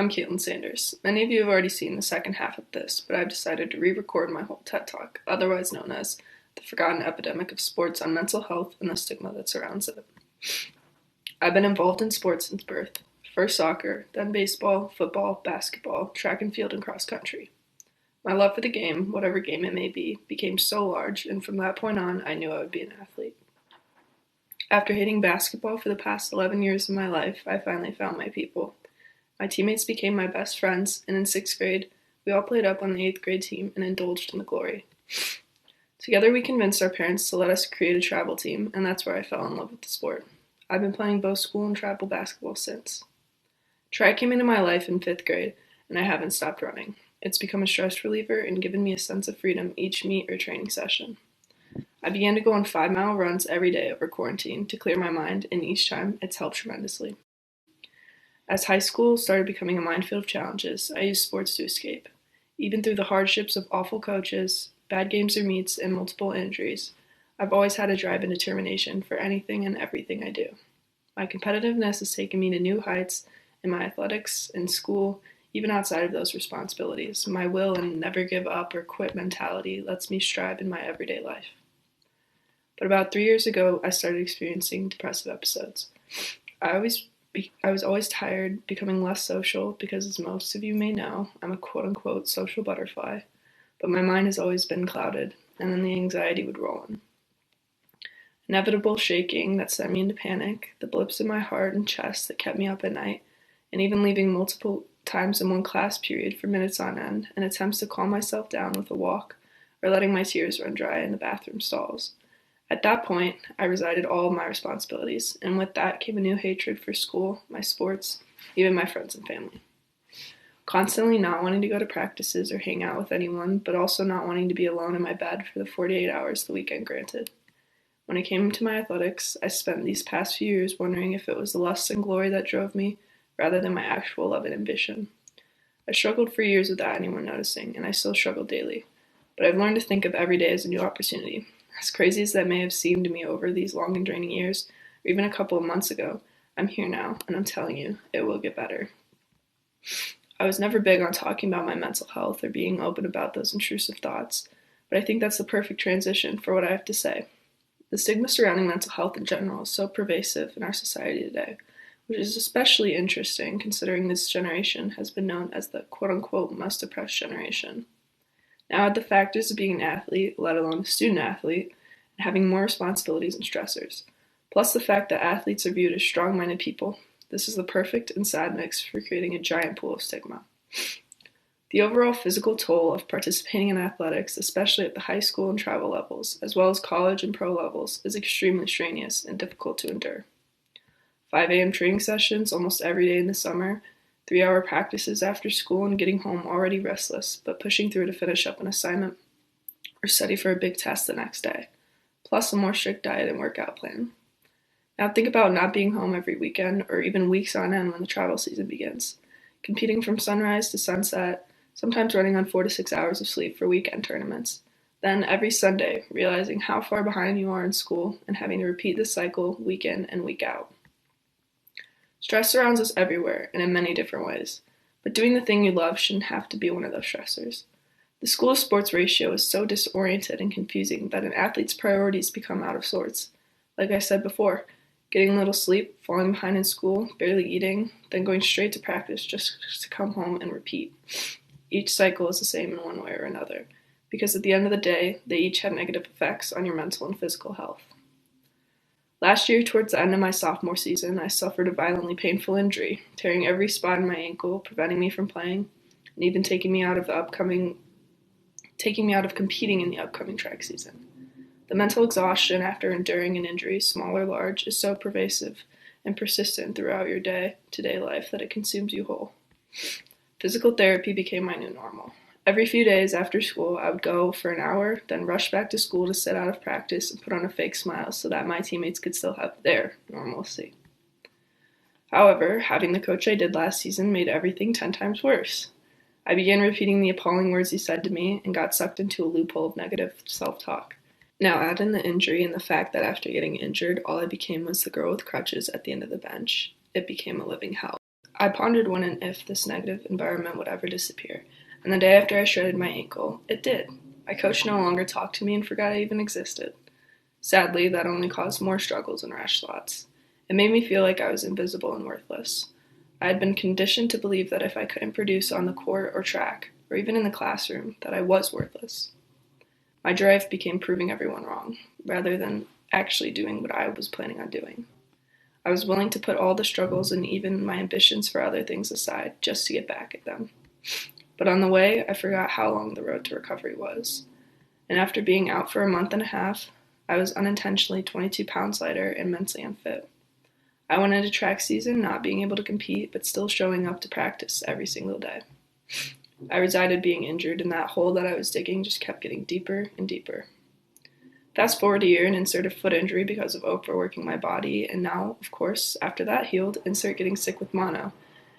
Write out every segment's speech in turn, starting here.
I'm Kaitlyn Sanders. Many of you have already seen the second half of this, but I've decided to re-record my whole TED Talk, otherwise known as The Forgotten Epidemic of Sports on Mental Health and the Stigma that Surrounds it. I've been involved in sports since birth. First soccer, then baseball, football, basketball, track and field, and cross country. My love for the game, whatever game it may be, became so large, and from that point on, I knew I would be an athlete. After hating basketball for the past 11 years of my life, I finally found my people. My teammates became my best friends, and in 6th grade, we all played up on the 8th grade team and indulged in the glory. Together we convinced our parents to let us create a travel team, and that's where I fell in love with the sport. I've been playing both school and travel basketball since. Track came into my life in 5th grade, and I haven't stopped running. It's become a stress reliever and given me a sense of freedom each meet or training session. I began to go on 5-mile runs every day over quarantine to clear my mind, and each time it's helped tremendously. As high school started becoming a minefield of challenges, I used sports to escape. Even through the hardships of awful coaches, bad games or meets, and multiple injuries, I've always had a drive and determination for anything and everything I do. My competitiveness has taken me to new heights in my athletics, in school, even outside of those responsibilities. My will and never give up or quit mentality lets me strive in my everyday life. But about 3 years ago, I started experiencing depressive episodes. I was always tired, becoming less social, because as most of you may know, I'm a quote-unquote social butterfly, but my mind has always been clouded, and then the anxiety would roll in. Inevitable shaking that sent me into panic, the blips in my heart and chest that kept me up at night, and even leaving multiple times in one class period for minutes on end, and attempts to calm myself down with a walk, or letting my tears run dry in the bathroom stalls. At that point, I resided all of my responsibilities, and with that came a new hatred for school, my sports, even my friends and family. Constantly not wanting to go to practices or hang out with anyone, but also not wanting to be alone in my bed for the 48 hours the weekend granted. When it came to my athletics, I spent these past few years wondering if it was the lust and glory that drove me, rather than my actual love and ambition. I struggled for years without anyone noticing, and I still struggle daily, but I've learned to think of every day as a new opportunity. As crazy as that may have seemed to me over these long and draining years, or even a couple of months ago, I'm here now, and I'm telling you, it will get better. I was never big on talking about my mental health or being open about those intrusive thoughts, but I think that's the perfect transition for what I have to say. The stigma surrounding mental health in general is so pervasive in our society today, which is especially interesting considering this generation has been known as the quote-unquote most depressed generation. Now add the factors of being an athlete, let alone a student athlete, and having more responsibilities and stressors, plus the fact that athletes are viewed as strong-minded people. This is the perfect and sad mix for creating a giant pool of stigma. The overall physical toll of participating in athletics, especially at the high school and travel levels, as well as college and pro levels, is extremely strenuous and difficult to endure. 5 a.m. training sessions almost every day in the summer, 3-hour practices after school, and getting home already restless, but pushing through to finish up an assignment or study for a big test the next day, plus a more strict diet and workout plan. Now think about not being home every weekend or even weeks on end when the travel season begins, competing from sunrise to sunset, sometimes running on 4 to 6 hours of sleep for weekend tournaments. Then every Sunday, realizing how far behind you are in school and having to repeat this cycle week in and week out. Stress surrounds us everywhere and in many different ways, but doing the thing you love shouldn't have to be one of those stressors. The school to sports ratio is so disoriented and confusing that an athlete's priorities become out of sorts. Like I said before, getting little sleep, falling behind in school, barely eating, then going straight to practice just to come home and repeat. Each cycle is the same in one way or another, because at the end of the day, they each have negative effects on your mental and physical health. Last year, towards the end of my sophomore season, I suffered a violently painful injury, tearing every spot in my ankle, preventing me from playing, and even taking me out of competing in the upcoming track season. The mental exhaustion after enduring an injury, small or large, is so pervasive and persistent throughout your day-to-day life that it consumes you whole. Physical therapy became my new normal. Every few days after school, I would go for an hour, then rush back to school to sit out of practice and put on a fake smile so that my teammates could still have their normalcy. However, having the coach I did last season made everything 10 times worse. I began repeating the appalling words he said to me and got sucked into a loophole of negative self-talk. Now add in the injury and the fact that after getting injured, all I became was the girl with crutches at the end of the bench. It became a living hell. I pondered when and if this negative environment would ever disappear, and the day after I shredded my ankle, it did. My coach no longer talked to me and forgot I even existed. Sadly, that only caused more struggles and rash thoughts. It made me feel like I was invisible and worthless. I had been conditioned to believe that if I couldn't produce on the court or track, or even in the classroom, that I was worthless. My drive became proving everyone wrong, rather than actually doing what I was planning on doing. I was willing to put all the struggles and even my ambitions for other things aside just to get back at them. But on the way, I forgot how long the road to recovery was. And after being out for a month and a half, I was unintentionally 22 pounds lighter and mentally unfit. I went into track season not being able to compete, but still showing up to practice every single day. I resided being injured, and that hole that I was digging just kept getting deeper and deeper. Fast forward a year and insert a foot injury because of overworking my body, and now, of course, after that healed, insert getting sick with mono,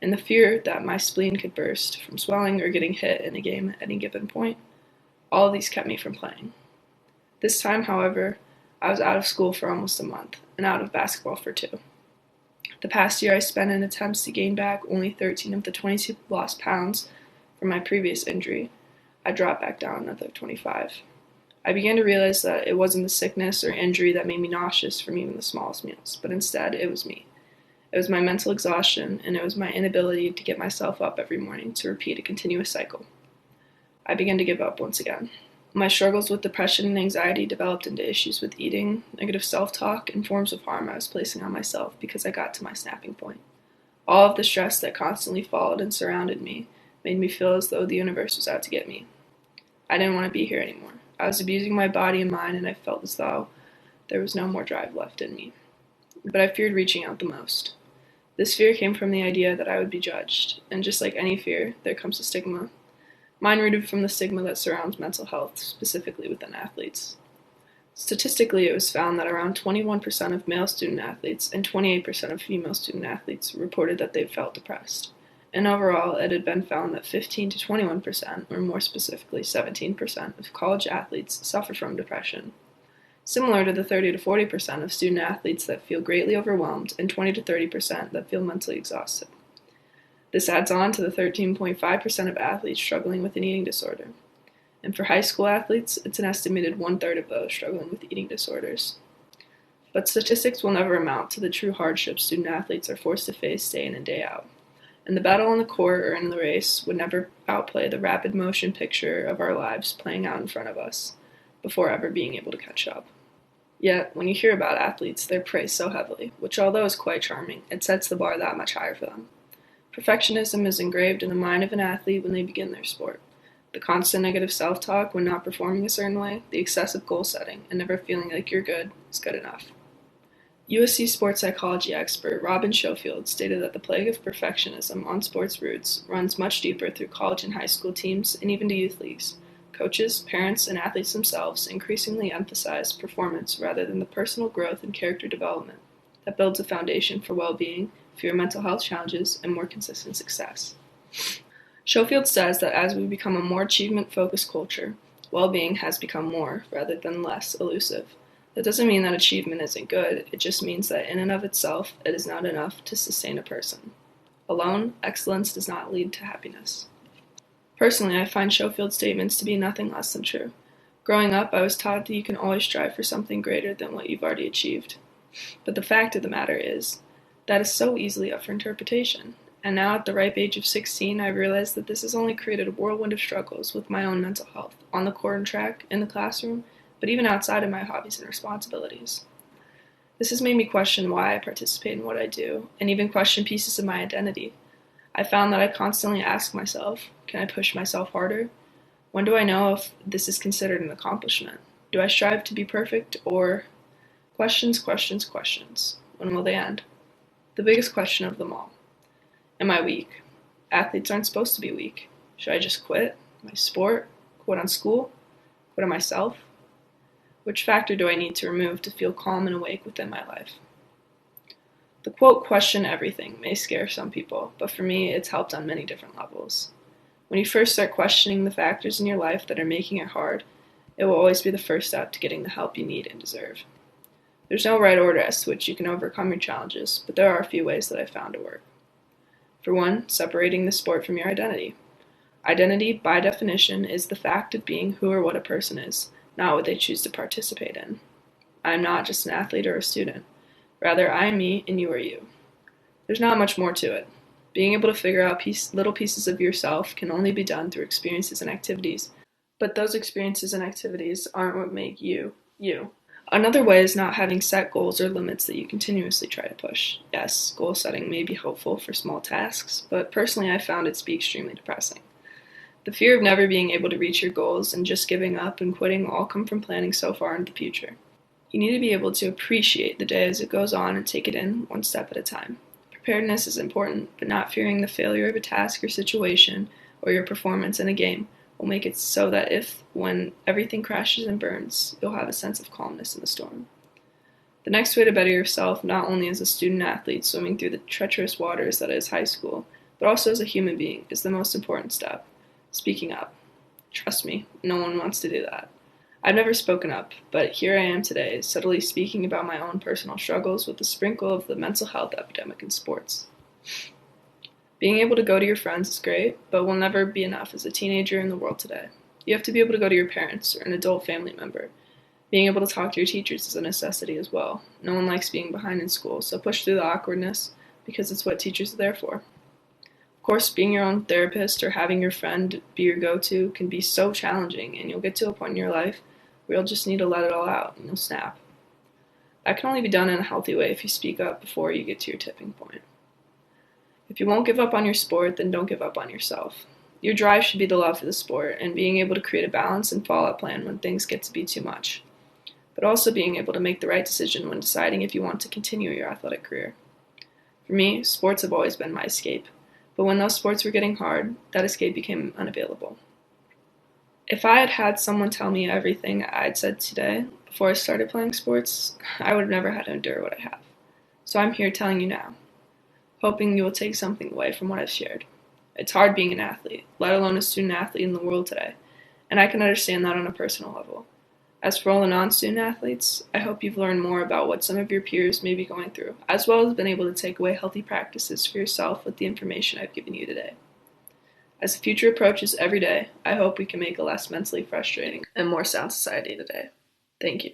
and the fear that my spleen could burst from swelling or getting hit in a game at any given point. All of these kept me from playing. This time, however, I was out of school for almost a month, and out of basketball for 2. The past year I spent in attempts to gain back only 13 of the 22 lost pounds from my previous injury. I dropped back down another 25. I began to realize that it wasn't the sickness or injury that made me nauseous from even the smallest meals, but instead it was me. It was my mental exhaustion, and it was my inability to get myself up every morning to repeat a continuous cycle. I began to give up once again. My struggles with depression and anxiety developed into issues with eating, negative self-talk, and forms of harm I was placing on myself because I got to my snapping point. All of the stress that constantly followed and surrounded me made me feel as though the universe was out to get me. I didn't want to be here anymore. I was abusing my body and mind, and I felt as though there was no more drive left in me. But I feared reaching out the most. This fear came from the idea that I would be judged, and just like any fear, there comes a stigma. Mine rooted from the stigma that surrounds mental health, specifically within athletes. Statistically, it was found that around 21% of male student athletes and 28% of female student athletes reported that they felt depressed. And overall, it had been found that 15 to 21%, or more specifically 17%, of college athletes suffer from depression, similar to the 30 to 40% of student athletes that feel greatly overwhelmed and 20 to 30% that feel mentally exhausted. This adds on to the 13.5% of athletes struggling with an eating disorder. And for high school athletes, it's an estimated 1/3 of those struggling with eating disorders. But statistics will never amount to the true hardships student athletes are forced to face day in and day out. And the battle on the court or in the race would never outplay the rapid motion picture of our lives playing out in front of us, before ever being able to catch up. Yet, when you hear about athletes, they're praised so heavily, which although is quite charming, it sets the bar that much higher for them. Perfectionism is engraved in the mind of an athlete when they begin their sport. The constant negative self-talk when not performing a certain way, the excessive goal setting, and never feeling like you're good is good enough. USC sports psychology expert Robin Schofield stated that the plague of perfectionism on sports roots runs much deeper through college and high school teams and even to youth leagues. Coaches, parents, and athletes themselves increasingly emphasize performance rather than the personal growth and character development that builds a foundation for well-being, fewer mental health challenges, and more consistent success. Schofield says that as we become a more achievement-focused culture, well-being has become more, rather than less, elusive. That doesn't mean that achievement isn't good, it just means that in and of itself, it is not enough to sustain a person. Alone, excellence does not lead to happiness. Personally, I find Schofield's statements to be nothing less than true. Growing up, I was taught that you can always strive for something greater than what you've already achieved. But the fact of the matter is, that is so easily up for interpretation. And now at the ripe age of 16, I realized that this has only created a whirlwind of struggles with my own mental health, on the court and track, in the classroom, but even outside of my hobbies and responsibilities. This has made me question why I participate in what I do, and even question pieces of my identity. I found that I constantly ask myself, can I push myself harder? When do I know if this is considered an accomplishment? Do I strive to be perfect, or questions, questions, questions? When will they end? The biggest question of them all. Am I weak? Athletes aren't supposed to be weak. Should I just quit my sport? Quit on school? Quit on myself? Which factor do I need to remove to feel calm and awake within my life? The quote, question everything, may scare some people, but for me, it's helped on many different levels. When you first start questioning the factors in your life that are making it hard, it will always be the first step to getting the help you need and deserve. There's no right order as to which you can overcome your challenges, but there are a few ways that I've found to work. For one, separating the sport from your identity. Identity, by definition, is the fact of being who or what a person is, not what they choose to participate in. I am not just an athlete or a student. Rather, I am me and you are you. There's not much more to it. Being able to figure out little pieces of yourself can only be done through experiences and activities, but those experiences and activities aren't what make you, you. Another way is not having set goals or limits that you continuously try to push. Yes, goal setting may be helpful for small tasks, but personally I found it to be extremely depressing. The fear of never being able to reach your goals and just giving up and quitting all come from planning so far into the future. You need to be able to appreciate the day as it goes on and take it in one step at a time. Preparedness is important, but not fearing the failure of a task or situation or your performance in a game will make it so that when everything crashes and burns, you'll have a sense of calmness in the storm. The next way to better yourself, not only as a student athlete swimming through the treacherous waters that is high school, but also as a human being, is the most important step: speaking up. Trust me, no one wants to do that. I've never spoken up, but here I am today, subtly speaking about my own personal struggles with a sprinkle of the mental health epidemic in sports. Being able to go to your friends is great, but will never be enough as a teenager in the world today. You have to be able to go to your parents or an adult family member. Being able to talk to your teachers is a necessity as well. No one likes being behind in school, so push through the awkwardness because it's what teachers are there for. Of course, being your own therapist or having your friend be your go-to can be so challenging, and you'll get to a point in your life where you'll just need to let it all out and you'll snap. That can only be done in a healthy way if you speak up before you get to your tipping point. If you won't give up on your sport, then don't give up on yourself. Your drive should be the love for the sport and being able to create a balance and fallout plan when things get to be too much, but also being able to make the right decision when deciding if you want to continue your athletic career. For me, sports have always been my escape, but when those sports were getting hard, that escape became unavailable. If I had had someone tell me everything I'd said today before I started playing sports, I would have never had to endure what I have. So I'm here telling you now, hoping you will take something away from what I've shared. It's hard being an athlete, let alone a student athlete in the world today, and I can understand that on a personal level. As for all the non-student athletes, I hope you've learned more about what some of your peers may be going through, as well as been able to take away healthy practices for yourself with the information I've given you today. As the future approaches every day, I hope we can make a less mentally frustrating and more sound society today. Thank you.